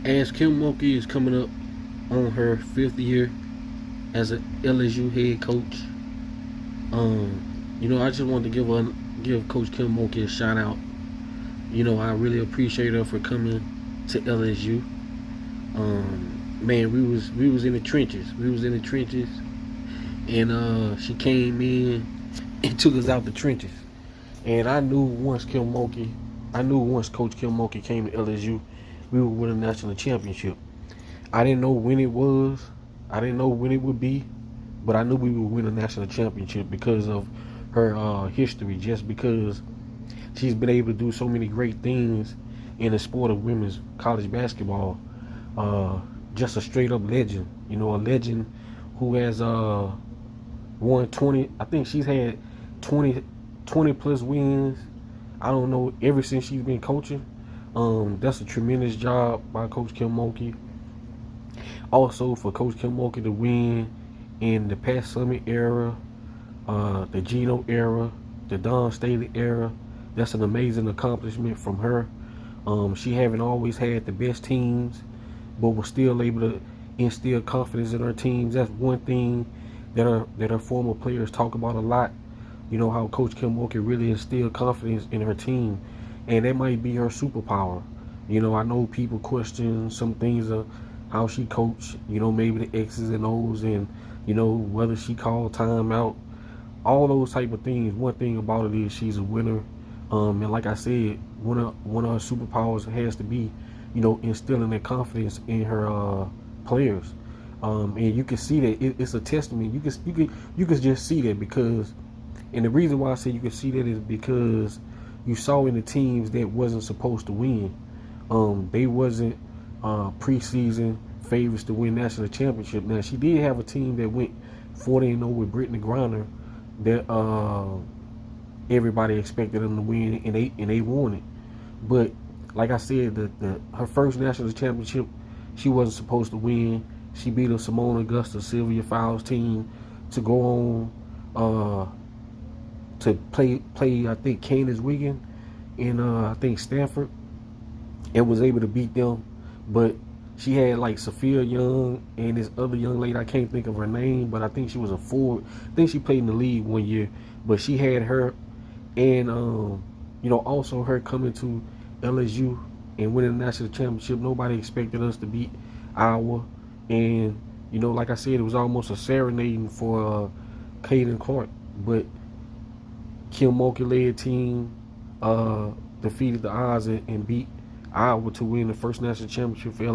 As Kim.Mulkey is coming up on her 5th year as an LSU head coach, I just wanted to give Coach Kim.Mulkey a shout out. I really appreciate her for coming to LSU. Man, we was in the trenches. We was in the trenches, and she came in and took us out the trenches. And I knew once Coach Kim.Mulkey came to LSU, we would win a national championship. I didn't know when it was. I didn't know when it would be, but I knew we would win a national championship because of her history. Just because she's been able to do so many great things in the sport of women's college basketball. Uh, just a straight up legend. A legend who has won 20. I think she's had 20, 20 plus wins. I don't know, ever since she's been coaching. That's a tremendous job by Coach Kim.Mulkey. Also, for Coach Kim.Mulkey to win in the Pat Summit era, the Geno era, the Don Staley era, that's an amazing accomplishment from her. She haven't always had the best teams, but was still able to instill confidence in her teams. That's one thing that her former players talk about a lot. How Coach Kim.Mulkey really instilled confidence in her team, and that might be her superpower. I know people question some things of how she coached. Maybe the X's and O's, and whether she called timeout, all those type of things. One thing about it is she's a winner, and like I said, one of her superpowers has to be, instilling that confidence in her players. And you can see that it's a testament. You can just see that because. And the reason why I say you can see that is because you saw in the teams that wasn't supposed to win. They wasn't preseason favorites to win national championship. Now she did have a team that went 40-0 with Brittany Griner that everybody expected them to win, and they won it. But like I said, her first national championship, she wasn't supposed to win. She beat a Simone Augusta, Sylvia Fowles team to go on. To play I think Candace Wiggin in I think Stanford, and was able to beat them. But she had like Sophia Young and this other young lady, I can't think of her name, but I think she was a forward. I think she played in the league one year. But she had her, and also her coming to LSU and winning the national championship. Nobody expected us to beat Iowa, and like I said, it was almost a serenading for Caden Clark. But Kim.Mulkey led team defeated the odds and beat Iowa to win the first national championship for